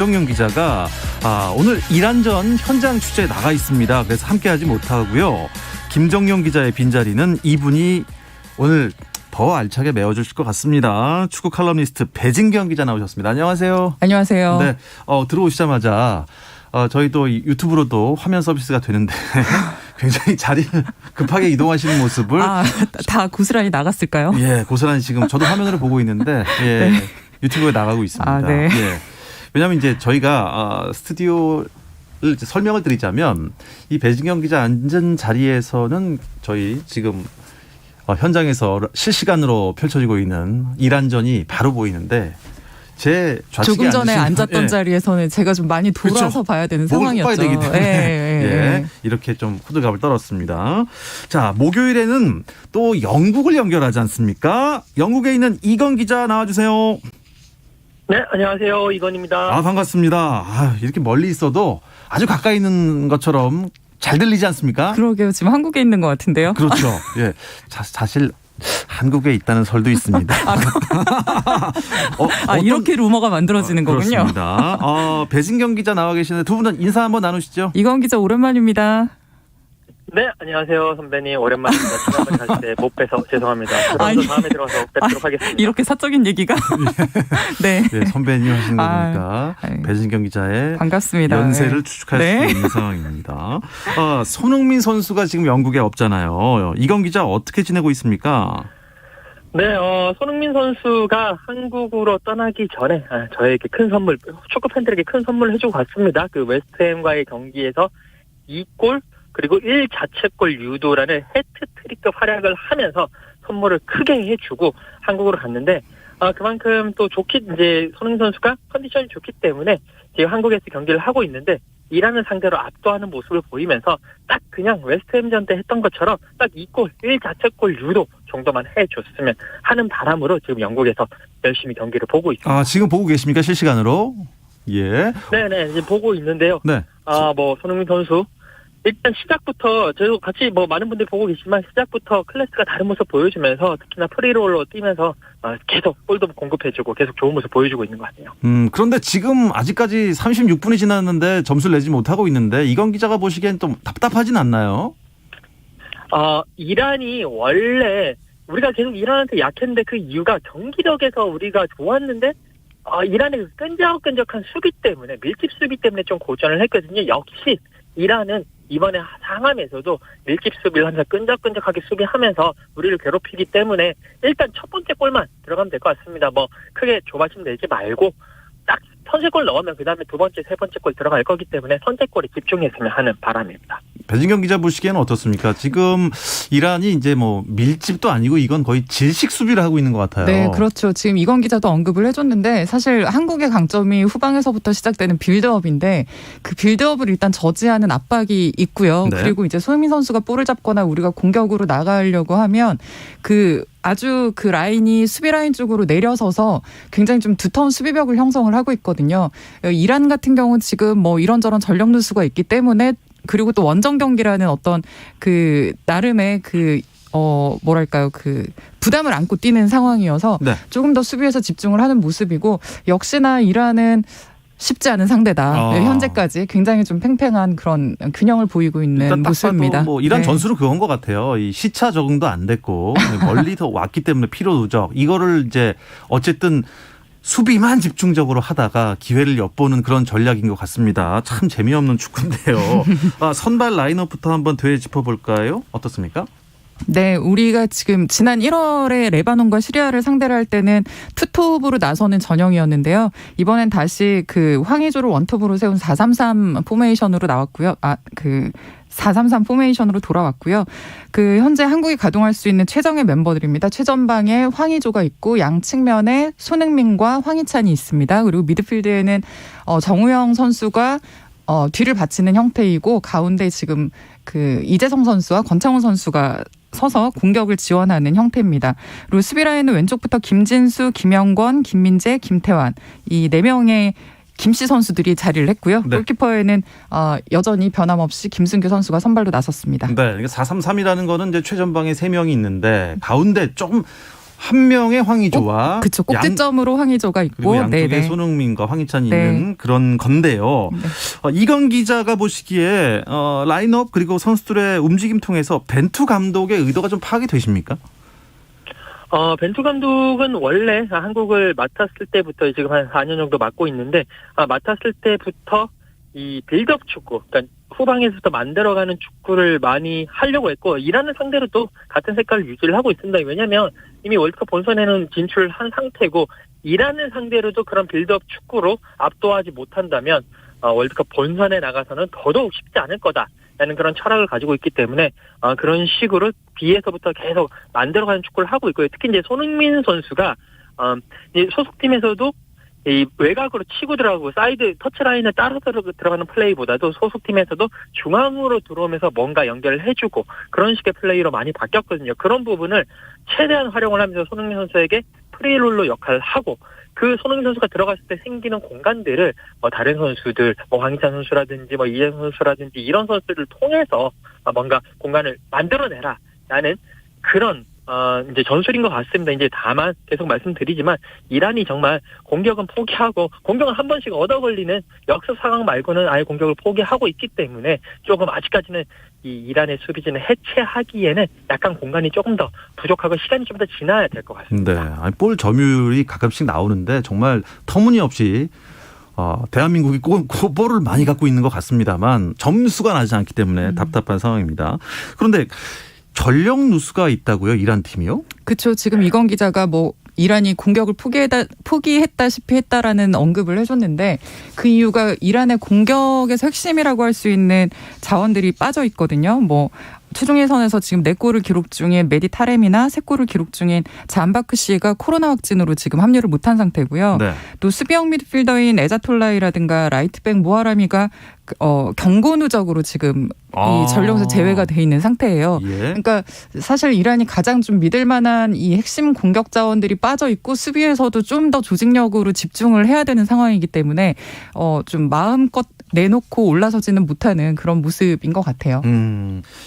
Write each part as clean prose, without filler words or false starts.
김정용 기자가 오늘 이란전 현장 취재에 나가 있습니다. 그래서 함께하지 못하고요. 김정용 기자의 빈자리는 이분이 오늘 더 알차게 메워주실 것 같습니다. 축구 칼럼니스트 배진경 기자 나오셨습니다. 안녕하세요. 안녕하세요. 네, 들어오시자마자 저희도 유튜브로도 화면 서비스가 되는데 굉장히 자리를 급하게 이동하시는 모습을 다 고스란히 나갔을까요? 예, 고스란히 지금 저도 화면으로 보고 있는데 네. 유튜브에 나가고 있습니다. 네. 예. 왜냐하면 이제 저희가 스튜디오를 이제 설명을 드리자면 이 배진경 기자 앉은 자리에서는 저희 지금 현장에서 실시간으로 펼쳐지고 있는 이란전이 바로 보이는데 제 좌측에 조금 전에 앉았던 자리에서는 제가 좀 많이 돌아서 그렇죠. 봐야 되는 목을 상황이었죠. 꺾어야 되기 때문에 예, 이렇게 좀 호들갑을 떨었습니다. 자, 목요일에는 또 영국을 연결하지 않습니까? 영국에 있는 이건 기자 나와주세요. 네, 안녕하세요. 이건입니다. 반갑습니다. 이렇게 멀리 있어도 아주 가까이 있는 것처럼 잘 들리지 않습니까? 그러게요. 지금 한국에 있는 것 같은데요. 그렇죠. 예, 사실 한국에 있다는 설도 있습니다. 이렇게 루머가 만들어지는 거군요. 그렇습니다. 배진경 기자 나와 계시는데 두 분은 인사 한번 나누시죠. 이건 기자 오랜만입니다. 네, 안녕하세요. 선배님. 오랜만입니다. 지난번에 갔을 때 못 뵈서 죄송합니다. 그럼 다음에 들어가서 뵙도록 하겠습니다. 이렇게 사적인 얘기가? 네. 네, 선배님 하시는 거니까 배진경 기자의 반갑습니다. 연세를 추측할 수 있는 상황입니다. 손흥민 선수가 지금 영국에 없잖아요. 이건 기자 어떻게 지내고 있습니까? 네, 손흥민 선수가 한국으로 떠나기 전에 저에게 큰 선물, 축구 팬들에게 큰 선물을 해주고 갔습니다. 그 웨스트햄과의 경기에서 2골 그리고 1자책골 유도라는 해트트릭급 활약을 하면서 선물을 크게 해주고 한국으로 갔는데 그만큼 또 이제 손흥민 선수가 컨디션이 좋기 때문에 지금 한국에서 경기를 하고 있는데 이란을 상대로 압도하는 모습을 보이면서 딱 그냥 웨스트햄전 때 했던 것처럼 딱 2골 1자책골 유도 정도만 해줬으면 하는 바람으로 지금 영국에서 열심히 경기를 보고 있습니다. 지금 보고 계십니까? 실시간으로? 예. 네네, 이제 보고 있는데요. 네. 손흥민 선수 일단 시작부터 저도 같이 많은 분들이 보고 계시지만 시작부터 클래스가 다른 모습 보여주면서 특히나 프리롤로 뛰면서 계속 골도 공급해주고 계속 좋은 모습 보여주고 있는 것 같아요. 그런데 지금 아직까지 36분이 지났는데 점수를 내지 못하고 있는데 이건 기자가 보시기엔 좀 답답하진 않나요? 이란이 원래 우리가 계속 이란한테 약했는데 그 이유가 경기력에서 우리가 좋았는데 이란의 끈적끈적한 수비 때문에 밀집 수비 때문에 좀 고전을 했거든요. 역시 이란은 이번에 상암에서도 밀집 수비를 하면서 끈적끈적하게 수비하면서 우리를 괴롭히기 때문에 일단 첫 번째 골만 들어가면 될 것 같습니다. 크게 조바심 내지 말고 딱 선제골 넣으면 그다음에 두 번째, 세 번째 골 들어갈 거기 때문에 선제골에 집중했으면 하는 바람입니다. 배진경 기자 보시기에는 어떻습니까? 지금 이란이 이제 밀집도 아니고 이건 거의 질식 수비를 하고 있는 것 같아요. 네, 그렇죠. 지금 이건 기자도 언급을 해줬는데 사실 한국의 강점이 후방에서부터 시작되는 빌드업인데 그 빌드업을 일단 저지하는 압박이 있고요. 네. 그리고 이제 손흥민 선수가 볼을 잡거나 우리가 공격으로 나가려고 하면 아주 그 라인이 수비 라인 쪽으로 내려서서 굉장히 좀 두터운 수비벽을 형성을 하고 있거든요. 이란 같은 경우는 지금 이런저런 전력 누수가 있기 때문에 그리고 또 원정 경기라는 어떤 나름의 부담을 안고 뛰는 상황이어서 네. 조금 더 수비에서 집중을 하는 모습이고 역시나 이란은 쉽지 않은 상대다. 현재까지 굉장히 좀 팽팽한 그런 균형을 보이고 있는 일단 모습입니다. 이란 전술은 그건 것 같아요. 이 시차 적응도 안 됐고 멀리서 왔기 때문에 피로 누적 이거를 이제 어쨌든 수비만 집중적으로 하다가 기회를 엿보는 그런 전략인 것 같습니다. 참 재미없는 축구인데요. 선발 라인업부터 한번 되짚어볼까요? 어떻습니까? 네, 우리가 지금 지난 1월에 레바논과 시리아를 상대를 할 때는 투톱으로 나서는 전형이었는데요. 이번엔 다시 황의조를 원톱으로 세운 4-3-3 포메이션으로 나왔고요. 4-3-3 포메이션으로 돌아왔고요. 현재 한국이 가동할 수 있는 최정예 멤버들입니다. 최전방에 황의조가 있고 양측면에 손흥민과 황희찬이 있습니다. 그리고 미드필드에는 정우영 선수가 뒤를 받치는 형태이고 가운데 지금 이재성 선수와 권창훈 선수가 서서 공격을 지원하는 형태입니다. 그리고 수비 라인은 왼쪽부터 김진수, 김영권, 김민재, 김태환 이 4명의 김씨 선수들이 자리를 했고요. 네. 골키퍼에는 여전히 변함없이 김승규 선수가 선발로 나섰습니다. 네, 4-3-3이라는 거는 이제 최전방에 3명이 있는데 가운데 좀 한 명의 황의조와 그쵸. 꼭지점으로 황의조가 있고 그리고 양쪽에 네네. 손흥민과 황희찬이 네. 있는 그런 건데요. 네. 이건 기자가 보시기에 라인업 그리고 선수들의 움직임 통해서 벤투 감독의 의도가 좀 파악이 되십니까? 벤투 감독은 원래 한국을 맡았을 때부터 지금 한 4년 정도 맡고 있는데, 맡았을 때부터 이 빌드업 축구, 그러니까 후방에서부터 만들어가는 축구를 많이 하려고 했고, 이란을 상대로 또 같은 색깔을 유지를 하고 있습니다. 왜냐하면 이미 월드컵 본선에는 진출한 상태고, 이란을 상대로도 그런 빌드업 축구로 압도하지 못한다면 월드컵 본선에 나가서는 더더욱 쉽지 않을 거다라는 그런 철학을 가지고 있기 때문에 그런 식으로 B에서부터 계속 만들어가는 축구를 하고 있고요. 특히 이제 손흥민 선수가 이제 소속팀에서도 이 외곽으로 치고 들어가고 사이드 터치라인을 따라 들어가는 플레이보다도 소속팀에서도 중앙으로 들어오면서 뭔가 연결을 해주고 그런 식의 플레이로 많이 바뀌었거든요. 그런 부분을 최대한 활용을 하면서 손흥민 선수에게 프리롤러 역할을 하고, 그 손흥민 선수가 들어갔을 때 생기는 공간들을 다른 선수들, 황희찬 선수라든지 이재성 선수라든지 이런 선수들을 통해서 뭔가 공간을 만들어내라라는 그런 이제 전술인 것 같습니다. 이제 다만 계속 말씀드리지만 이란이 정말 공격은 포기하고 공격은 한 번씩 얻어 걸리는 역습 상황 말고는 아예 공격을 포기하고 있기 때문에 조금 아직까지는 이 이란의 수비진을 해체하기에는 약간 공간이 조금 더 부족하고 시간이 좀 더 지나야 될 것 같습니다. 네, 아니, 볼 점유율이 가끔씩 나오는데 정말 터무니없이 대한민국이 볼을 많이 갖고 있는 것 같습니다만 점수가 나지 않기 때문에 답답한 상황입니다. 그런데 전력 누수가 있다고요? 이란 팀이요? 그렇죠. 지금 이건 기자가 이란이 공격을 포기했다시피 했다라는 언급을 해줬는데, 그 이유가 이란의 공격에서 핵심이라고 할 수 있는 자원들이 빠져 있거든요. 최종 예선에서 지금 4골을 기록 중인 메디 타렘이나 3골을 기록 중인 잔바크 씨가 코로나 확진으로 지금 합류를 못한 상태고요. 네. 또 수비형 미드필더인 에자톨라이라든가 라이트백 모하라미가 경고 누적으로 지금 이 전력에서 제외가 돼 있는 상태예요. 예. 그러니까 사실 이란이 가장 좀 믿을 만한 이 핵심 공격 자원들이 빠져 있고 수비에서도 좀 더 조직력으로 집중을 해야 되는 상황이기 때문에 좀 마음껏 내놓고 올라서지는 못하는 그런 모습인 것 같아요.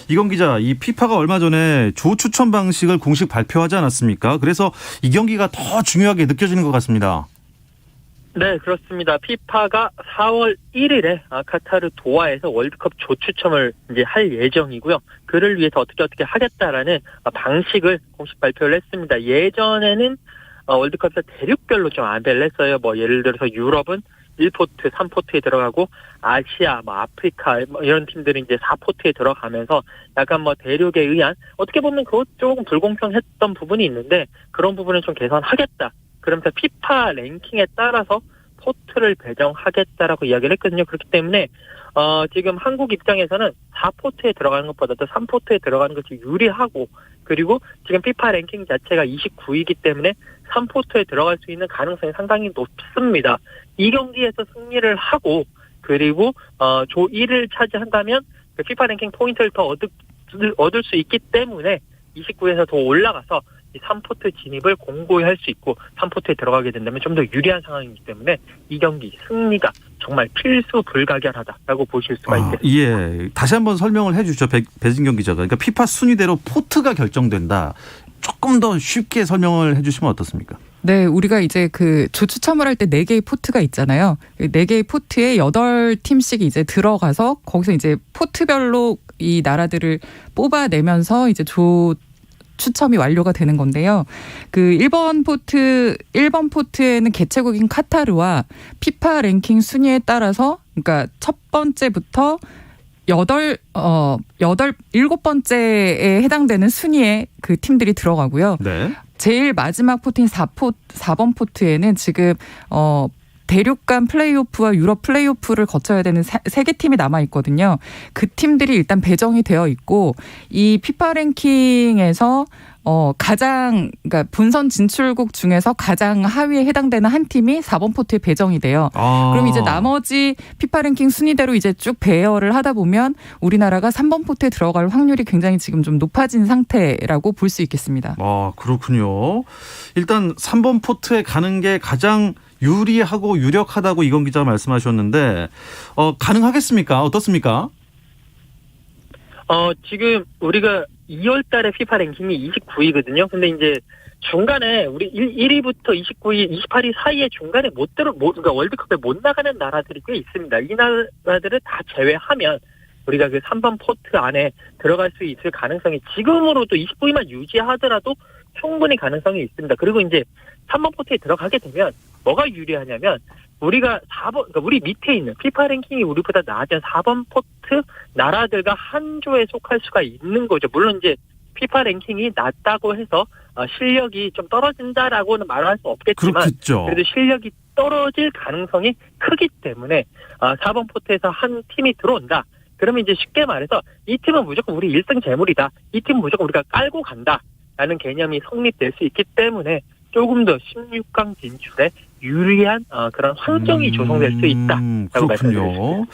이건 기자, 이 피파가 얼마 전에 조 추첨 방식을 공식 발표하지 않았습니까? 그래서 이 경기가 더 중요하게 느껴지는 것 같습니다. 네, 그렇습니다. 피파가 4월 1일에 카타르 도하에서 월드컵 조 추첨을 이제 할 예정이고요. 그를 위해서 어떻게 하겠다라는 방식을 공식 발표를 했습니다. 예전에는 월드컵에서 대륙별로 좀 안배를 했어요. 예를 들어서 유럽은 1포트, 3포트에 들어가고 아시아, 아프리카 이런 팀들이 이제 4포트에 들어가면서 약간 대륙에 의한 어떻게 보면 그것 조금 불공평했던 부분이 있는데 그런 부분을 좀 개선하겠다. 그러면서 피파 랭킹에 따라서 포트를 배정하겠다라고 이야기를 했거든요. 그렇기 때문에 지금 한국 입장에서는 4포트에 들어가는 것보다도 3포트에 들어가는 것이 유리하고, 그리고 지금 피파 랭킹 자체가 29위이기 때문에 3포트에 들어갈 수 있는 가능성이 상당히 높습니다. 이 경기에서 승리를 하고 그리고 조 1을 차지한다면 그 피파 랭킹 포인트를 더 얻을 수 있기 때문에 29에서 더 올라가서 이 3포트 진입을 공고히 할 수 있고 3포트에 들어가게 된다면 좀 더 유리한 상황이기 때문에 이 경기 승리가 정말 필수 불가결하다라고 보실 수가 있겠습니다. 예, 다시 한번 설명을 해 주시죠. 배진경 기자가. 그러니까 피파 순위대로 포트가 결정된다. 조금 더 쉽게 설명을 해 주시면 어떻습니까? 네, 우리가 이제 그 조 추첨을 할 때 4개의 포트가 있잖아요. 4개의 포트에 8팀씩 이제 들어가서 거기서 이제 포트별로 이 나라들을 뽑아내면서 이제 조 추첨이 완료가 되는 건데요. 그 1번 포트에는 개최국인 카타르와 피파 랭킹 순위에 따라서, 그러니까 첫 번째부터 7번째에 해당되는 순위에 그 팀들이 들어가고요. 네. 제일 마지막 포트인 4번 포트에는 지금 대륙 간 플레이오프와 유럽 플레이오프를 거쳐야 되는 3개 팀이 남아 있거든요. 그 팀들이 일단 배정이 되어 있고, 이 피파 랭킹에서 그러니까 본선 진출국 중에서 가장 하위에 해당되는 한 팀이 4번 포트에 배정이 돼요. 그럼 이제 나머지 피파 랭킹 순위대로 이제 쭉 배열을 하다 보면 우리나라가 3번 포트에 들어갈 확률이 굉장히 지금 좀 높아진 상태라고 볼 수 있겠습니다. 그렇군요. 일단 3번 포트에 가는 게 가장 유리하고 유력하다고 이건 기자가 말씀하셨는데 가능하겠습니까? 어떻습니까? 지금 우리가 2월 달에 피파 랭킹이 29위거든요. 근데 이제 중간에 우리 1위부터 29위, 28위 사이에 중간에 그러니까 월드컵에 못 나가는 나라들이 꽤 있습니다. 이 나라들을 다 제외하면 우리가 그 3번 포트 안에 들어갈 수 있을 가능성이 지금으로도 29위만 유지하더라도 충분히 가능성이 있습니다. 그리고 이제 3번 포트에 들어가게 되면 뭐가 유리하냐면 우리가 4번, 그러니까 우리 밑에 있는 피파 랭킹이 우리보다 낮은 4번 포트 나라들과 한 조에 속할 수가 있는 거죠. 물론 이제 피파 랭킹이 낮다고 해서 실력이 좀 떨어진다라고는 말할 수 없겠지만 그렇겠죠. 그래도 실력이 떨어질 가능성이 크기 때문에 4번 포트에서 한 팀이 들어온다. 그러면 이제 쉽게 말해서 이 팀은 무조건 우리 1등 재물이다. 이 팀은 무조건 우리가 깔고 간다라는 개념이 성립될 수 있기 때문에 조금 더 16강 진출에 유리한 그런 환경이 조성될 수 있다라고 말씀드리겠습니다.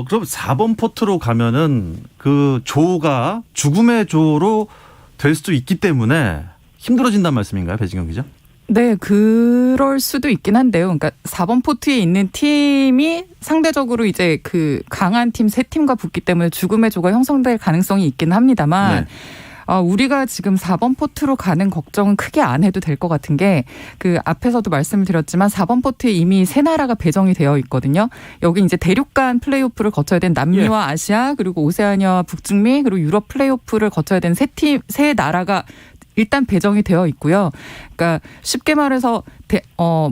그럼 4번 포트로 가면은 그 조가 죽음의 조로 될 수도 있기 때문에 힘들어진다는 말씀인가요, 배진경 기자? 네, 그럴 수도 있긴 한데요. 그러니까 4번 포트에 있는 팀이 상대적으로 이제 그 강한 팀 3팀과 붙기 때문에 죽음의 조가 형성될 가능성이 있긴 합니다만 네. 우리가 지금 4번 포트로 가는 걱정은 크게 안 해도 될 것 같은 게 그 앞에서도 말씀을 드렸지만 4번 포트에 이미 3나라가 배정이 되어 있거든요. 여기 이제 대륙 간 플레이오프를 거쳐야 된 남미와 아시아 그리고 오세아니아와 북중미 그리고 유럽 플레이오프를 거쳐야 된 세 나라가 일단 배정이 되어 있고요. 그러니까 쉽게 말해서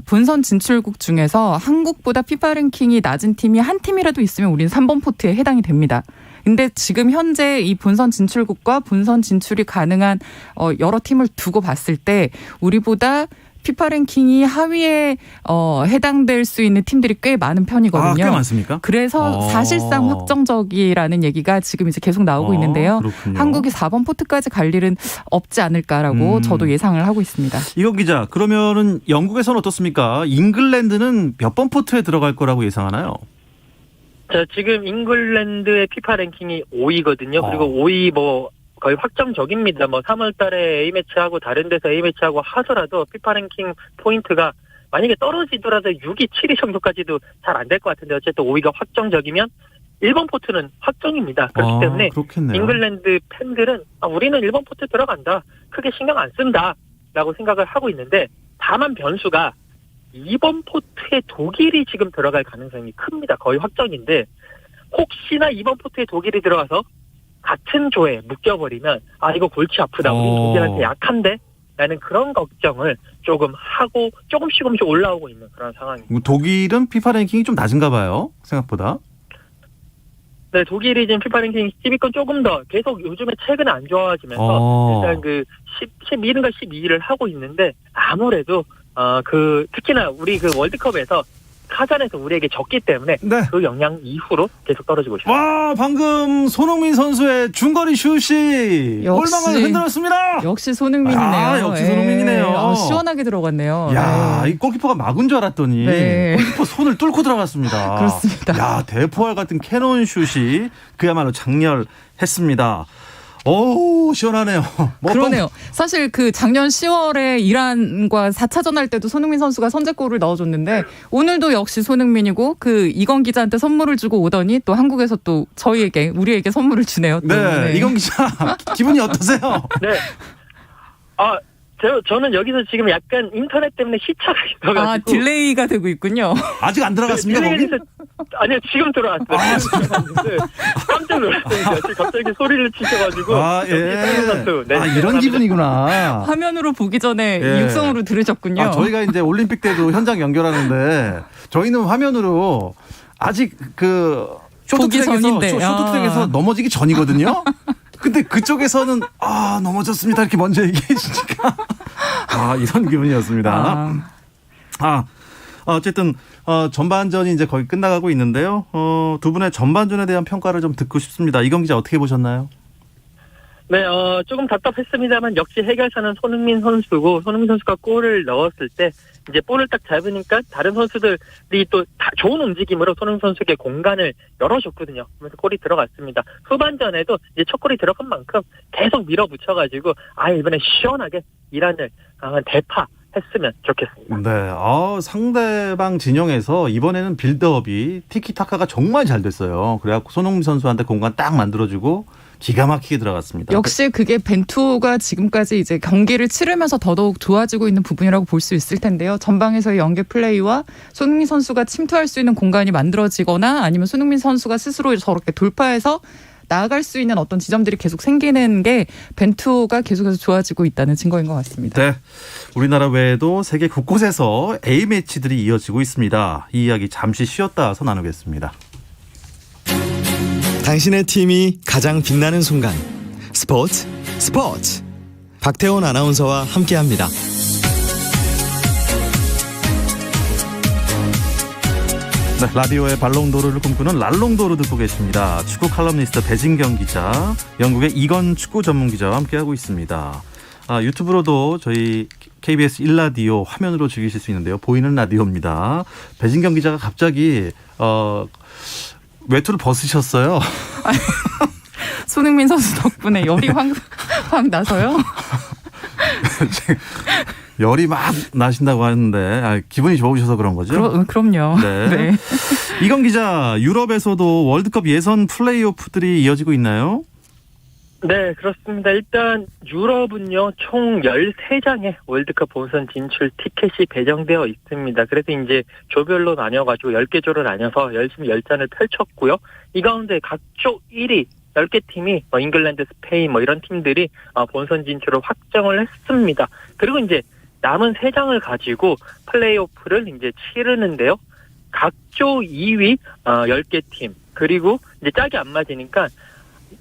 본선 진출국 중에서 한국보다 피파 랭킹이 낮은 팀이 한 팀이라도 있으면 우리는 3번 포트에 해당이 됩니다. 근데 지금 현재 이 본선 진출국과 본선 진출이 가능한 여러 팀을 두고 봤을 때 우리보다 피파 랭킹이 하위에 해당될 수 있는 팀들이 꽤 많은 편이거든요. 꽤 많습니까? 그래서 사실상 확정적이라는 얘기가 지금 이제 계속 나오고 있는데요. 그렇군요. 한국이 4번 포트까지 갈 일은 없지 않을까라고 저도 예상을 하고 있습니다. 이건 기자, 그러면은 영국에서는 어떻습니까? 잉글랜드는 몇 번 포트에 들어갈 거라고 예상하나요? 자, 지금 잉글랜드의 피파 랭킹이 5위거든요. 그리고 5위 거의 확정적입니다. 3월 달에 A매치하고 다른 데서 A매치하고 하더라도 피파 랭킹 포인트가 만약에 떨어지더라도 6위, 7위 정도까지도 잘 안 될 것 같은데 어쨌든 5위가 확정적이면 1번 포트는 확정입니다. 그렇기 때문에 그렇겠네요. 잉글랜드 팬들은 우리는 1번 포트 들어간다. 크게 신경 안 쓴다. 라고 생각을 하고 있는데 다만 변수가 2번 포트에 독일이 지금 들어갈 가능성이 큽니다. 거의 확정인데 혹시나 2번 포트에 독일이 들어가서 같은 조에 묶여버리면 이거 골치 아프다. 우리 독일한테 약한데? 라는 그런 걱정을 조금 하고 조금씩 올라오고 있는 그런 상황입니다. 독일은 피파 랭킹이 좀 낮은가 봐요. 생각보다. 네, 독일이 지금 피파 랭킹 10위권 조금 더 계속 요즘에 최근에 안 좋아지면서 일단 11위인가 12위를 하고 있는데 아무래도 특히나 우리 그 월드컵에서 카잔에서 우리에게 졌기 때문에 그 영향 이후로 계속 떨어지고 있습니다. 와, 방금 손흥민 선수의 중거리 슛이 골망을 흔들었습니다. 역시 손흥민이네요. 역시 손흥민이네요. 시원하게 들어갔네요. 야, 이 골키퍼가 막은 줄 알았더니 골키퍼 손을 뚫고 들어갔습니다. 그렇습니다. 야, 대포알 같은 캐논 슛이 그야말로 장렬했습니다. 오, 시원하네요. 그러네요. 사실 그 작년 10월에 이란과 4차전 할 때도 손흥민 선수가 선제골을 넣어줬는데 오늘도 역시 손흥민이고 그 이건 기자한테 선물을 주고 오더니 또 한국에서 또 우리에게 선물을 주네요. 또. 네, 이건 기자 기분이 어떠세요? 네. 저는 여기서 지금 약간 인터넷 때문에 시차가 있어가지고 딜레이가 되고 있군요. 아직 안 들어갔습니까? 거기? 아니요, 지금 들어왔어요. 깜짝 놀랐어요. 지금 갑자기 소리를 치셔가지고. 이런 기분이구나. 화면으로 보기 전에 육성으로 들으셨군요. 저희가 이제 올림픽 때도 현장 연결하는데 저희는 화면으로 아직 그 쇼트트랙에서 넘어지기 전이거든요. 근데 그쪽에서는 넘어졌습니다 이렇게 먼저 얘기해 주니까 이런 기분이었습니다. 어쨌든 전반전이 이제 거의 끝나가고 있는데요. 두 분의 전반전에 대한 평가를 좀 듣고 싶습니다. 이건 기자 어떻게 보셨나요? 네, 조금 답답했습니다만 역시 해결사는 손흥민 선수고 손흥민 선수가 골을 넣었을 때 이제 볼을 딱 잡으니까 다른 선수들이 또 다 좋은 움직임으로 손흥민 선수에게 공간을 열어줬거든요. 그래서 골이 들어갔습니다. 후반전에도 이제 첫 골이 들어간 만큼 계속 밀어붙여가지고 이번에 시원하게 이란을 했으면 좋겠습니다. 네, 상대방 진영에서 이번에는 빌드업이 티키타카가 정말 잘 됐어요. 그래갖고 손흥민 선수한테 공간 딱 만들어주고 기가 막히게 들어갔습니다. 역시 그게 벤투가 지금까지 이제 경기를 치르면서 더더욱 좋아지고 있는 부분이라고 볼 수 있을 텐데요. 전방에서의 연계 플레이와 손흥민 선수가 침투할 수 있는 공간이 만들어지거나 아니면 손흥민 선수가 스스로 저렇게 돌파해서 나아갈 수 있는 어떤 지점들이 계속 생기는 게 벤투가 계속해서 좋아지고 있다는 증거인 것 같습니다. 네, 우리나라 외에도 세계 곳곳에서 A매치들이 이어지고 있습니다. 이 이야기 잠시 쉬었다 와서 나누겠습니다. 당신의 팀이 가장 빛나는 순간 스포츠 박태원 아나운서와 함께합니다. 네, 라디오의 발롱도르를 꿈꾸는 랄롱도르 듣고 계십니다. 축구 칼럼니스트 배진경 기자, 영국의 이건 축구 전문 기자와 함께하고 있습니다. 유튜브로도 저희 KBS 1라디오 화면으로 즐기실 수 있는데요. 보이는 라디오입니다. 배진경 기자가 갑자기 외투를 벗으셨어요. 손흥민 선수 덕분에 열이 확 나서요. 열이 막 나신다고 하는데 기분이 좋으셔서 그런 거죠? 그럼요. 네. 네. 이건 기자, 유럽에서도 월드컵 예선 플레이오프들이 이어지고 있나요? 네, 그렇습니다. 일단 유럽은요, 총 13장의 월드컵 본선 진출 티켓이 배정되어 있습니다. 그래서 이제 조별로 나뉘어가지고 10개 조로 나뉘어서 열심히 열전을 펼쳤고요. 이 가운데 각 조 1위 10개 팀이 잉글랜드, 스페인 이런 팀들이 본선 진출을 확정을 했습니다. 그리고 이제 남은 3장을 가지고 플레이오프를 이제 치르는데요. 각 조 2위 10개 팀, 그리고 이제 짝이 안 맞으니까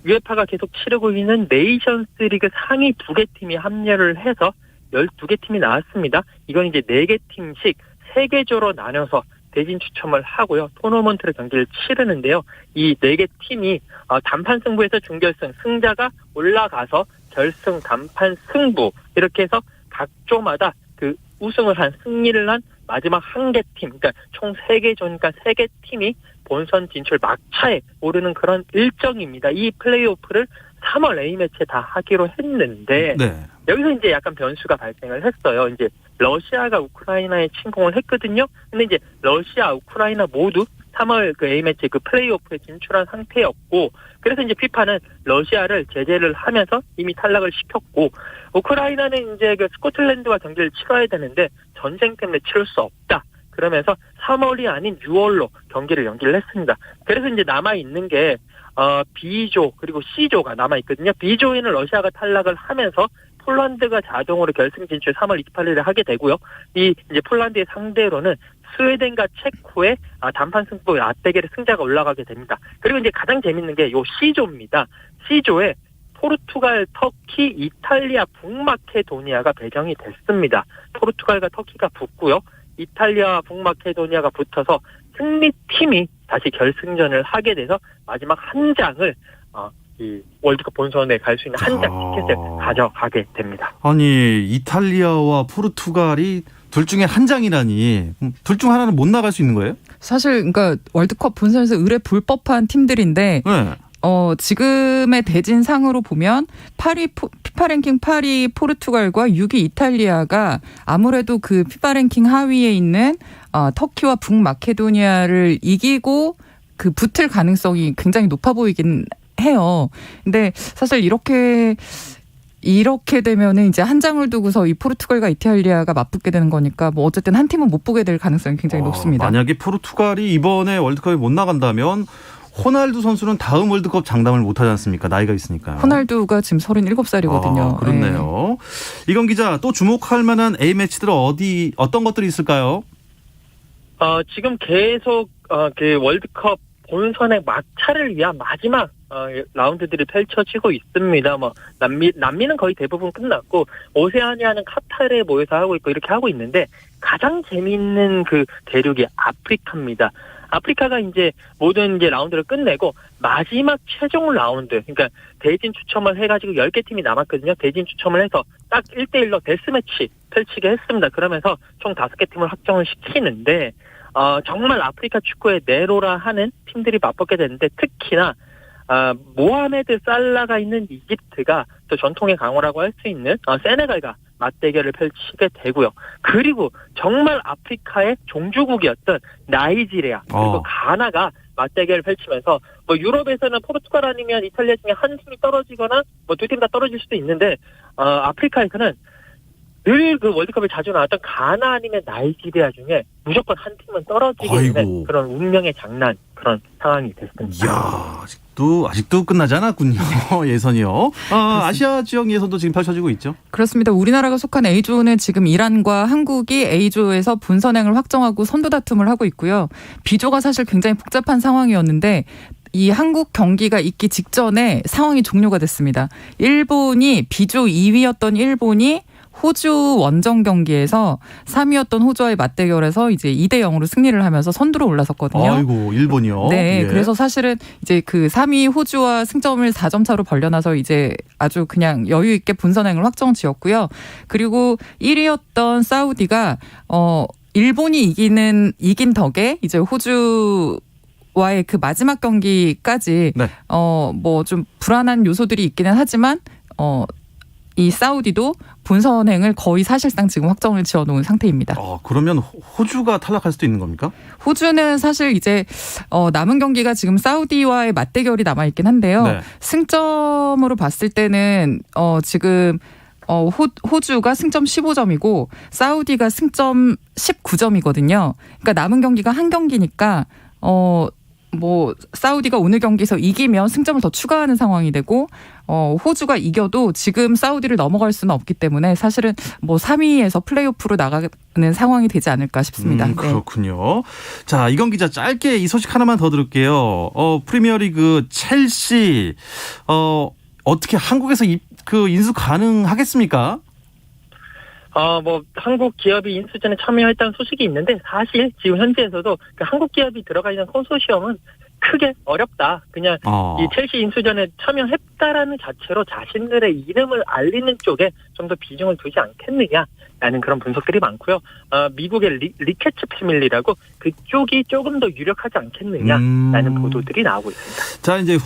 UEFA가 계속 치르고 있는 네이션스 리그 상위 2개 팀이 합류를 해서 12개 팀이 나왔습니다. 이건 이제 4개 팀씩 3개 조로 나눠서 대진 추첨을 하고요. 토너먼트를 경기를 치르는데요. 이 4개 팀이 단판 승부에서 준결승, 승자가 올라가서 결승, 단판 승부 이렇게 해서 각 조마다 그 우승을 한, 승리를 한 마지막 1개 팀, 그러니까 총 3개 조니까 3개 팀이 본선 진출 막차에 오르는 그런 일정입니다. 이 플레이오프를 3월 A매치에 다 하기로 했는데 네. 여기서 이제 약간 변수가 발생을 했어요. 이제 러시아가 우크라이나에 침공을 했거든요. 근데 이제 러시아, 우크라이나 모두 3월 그 A매치 그 플레이오프에 진출한 상태였고, 그래서 이제 피파는 러시아를 제재를 하면서 이미 탈락을 시켰고, 우크라이나는 이제 그 스코틀랜드와 경기를 치러야 되는데 전쟁 때문에 치를 수 없다. 그러면서 3월이 아닌 6월로 경기를 연기를 했습니다. 그래서 이제 남아있는 게, B조, 그리고 C조가 남아있거든요. B조에는 러시아가 탈락을 하면서 폴란드가 자동으로 결승 진출 3월 28일에 하게 되고요. 이 이제 폴란드의 상대로는 스웨덴과 체코의 단판 승부 맞대결의 승자가 올라가게 됩니다. 그리고 이제 가장 재밌는 게 요 C조입니다. C조에 포르투갈, 터키, 이탈리아, 북마케도니아가 배정이 됐습니다. 포르투갈과 터키가 붙고요. 이탈리아와 북마케도니아가 붙어서 승리팀이 다시 결승전을 하게 돼서 마지막 한 장을 이 월드컵 본선에 갈 수 있는 한 장 티켓을 가져가게 됩니다. 아니, 이탈리아와 포르투갈이 둘 중에 한 장이라니, 둘 중 하나는 못 나갈 수 있는 거예요? 사실 그러니까 월드컵 본선에서 의뢰 불법한 팀들인데 네. 지금의 대진상으로 보면 8위 피파 랭킹 8위 포르투갈과 6위 이탈리아가 아무래도 그 피파 랭킹 하위에 있는 터키와 북마케도니아를 이기고 그 붙을 가능성이 굉장히 높아 보이긴 해요. 근데 사실 이렇게 되면은 이제 한 장을 두고서 이 포르투갈과 이탈리아가 맞붙게 되는 거니까 뭐 어쨌든 한 팀은 못 보게 될 가능성이 굉장히 높습니다. 만약에 포르투갈이 이번에 월드컵에 못 나간다면 호날두 선수는 다음 월드컵 장담을 못하지 않습니까? 나이가 있으니까요. 호날두가 지금 37살이거든요. 그렇네요. 네. 이건 기자, 또 주목할 만한 A매치들은 어떤 것들이 있을까요? 지금 계속 그 월드컵 본선의 막차를 위한 마지막 라운드들이 펼쳐지고 있습니다. 남미는 거의 대부분 끝났고 오세아니아는 카타르에 모여서 하고 있고 이렇게 하고 있는데 가장 재미있는 그 대륙이 아프리카입니다. 아프리카가 이제 모든 이제 라운드를 끝내고 마지막 최종 라운드, 그러니까 대진 추첨을 해가지고 10개 팀이 남았거든요. 대진 추첨을 해서 딱 1대1로 데스매치 펼치게 했습니다. 그러면서 총 5개 팀을 확정을 시키는데 정말 아프리카 축구의 네로라 하는 팀들이 맞붙게 되는데 특히나 모하메드 살라가 있는 이집트가 또 전통의 강호라고 할 수 있는 세네갈과 맞대결을 펼치게 되고요. 그리고 정말 아프리카의 종주국이었던 나이지리아 그리고 가나가 맞대결을 펼치면서 뭐 유럽에서는 포르투갈 아니면 이탈리아 중에 한 팀이 떨어지거나 뭐 두 팀 다 떨어질 수도 있는데 아프리카에서는 늘 그 월드컵에 자주 나왔던 가나 아니면 나이지리아 중에 무조건 한 팀은 떨어지게 되는 그런 운명의 장난 그런 상황이 됐습니다. 이야, 아직도 끝나지 않았군요. 예선이요. 아시아 지역 예선도 지금 펼쳐지고 있죠. 그렇습니다. 우리나라가 속한 A조는 지금 이란과 한국이 A조에서 본선행을 확정하고 선두 다툼을 하고 있고요. B조가 사실 굉장히 복잡한 상황이었는데 이 한국 경기가 있기 직전에 상황이 종료가 됐습니다. 일본이 B조 2위였던 일본이 호주 원정 경기에서 3위였던 호주와의 맞대결에서 이제 2대 0으로 승리를 하면서 선두로 올라섰거든요. 아이고, 일본이요. 네, 예. 그래서 사실은 이제 그 3위 호주와 승점을 4점 차로 벌려놔서 이제 아주 그냥 여유 있게 본선행을 확정지었고요. 그리고 1위였던 사우디가 일본이 이긴 덕에 이제 호주와의 그 마지막 경기까지 네. 뭐 좀 불안한 요소들이 있기는 하지만 이 사우디도 본선행을 거의 사실상 지금 확정을 지어놓은 상태입니다. 그러면 호주가 탈락할 수도 있는 겁니까? 호주는 사실 이제 남은 경기가 지금 사우디와의 맞대결이 남아 있긴 한데요. 네. 승점으로 봤을 때는 지금 호주가 승점 15점이고 사우디가 승점 19점이거든요. 그러니까 남은 경기가 한 경기니까 뭐 사우디가 오늘 경기에서 이기면 승점을 더 추가하는 상황이 되고 호주가 이겨도 지금 사우디를 넘어갈 수는 없기 때문에 사실은 뭐 3위에서 플레이오프로 나가는 상황이 되지 않을까 싶습니다. 그렇군요. 자, 이건 기자 짧게 이 소식 하나만 더 들을게요. 프리미어리그 첼시 어떻게 한국에서 인수 가능하겠습니까? 뭐 한국 기업이 인수전에 참여했다는 소식이 있는데 사실 지금 현지에서도 그 한국 기업이 들어가 있는 컨소시엄은 크게 어렵다. 그냥 이 첼시 인수전에 참여했다라는 자체로 자신들의 이름을 알리는 쪽에 좀 더 비중을 두지 않겠느냐라는 그런 분석들이 많고요. 미국의 리케츠 패밀리라고 그쪽이 조금 더 유력하지 않겠느냐라는 보도들이 나오고 있습니다. 자, 이제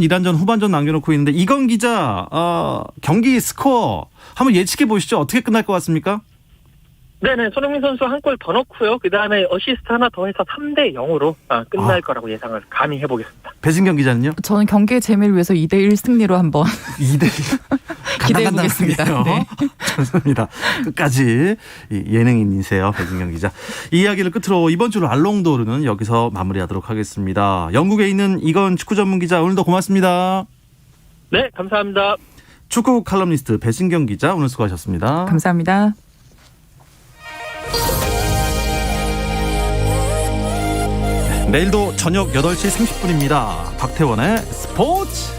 이란전 후반전 남겨놓고 있는데 이건 기자 경기 스코어 한번 예측해 보시죠. 어떻게 끝날 것 같습니까? 네네, 손흥민 선수 한 골 더 넣고요. 그 다음에 어시스트 하나 더 해서 3대 0으로 끝날 거라고 예상을 감히 해보겠습니다. 배진경 기자는요? 저는 경기의 재미를 위해서 2대1 승리로 한번 2대1 기대해 보겠습니다. 네. 좋습니다. 끝까지 예능인이세요, 배진경 기자. 이 이야기를 끝으로 이번 주 알롱도르는 여기서 마무리하도록 하겠습니다. 영국에 있는 이건 축구 전문 기자 오늘도 고맙습니다. 네, 감사합니다. 축구 칼럼니스트 배진경 기자 오늘 수고하셨습니다. 감사합니다. 내일도 저녁 8시 30분입니다. 박태원의 스포츠.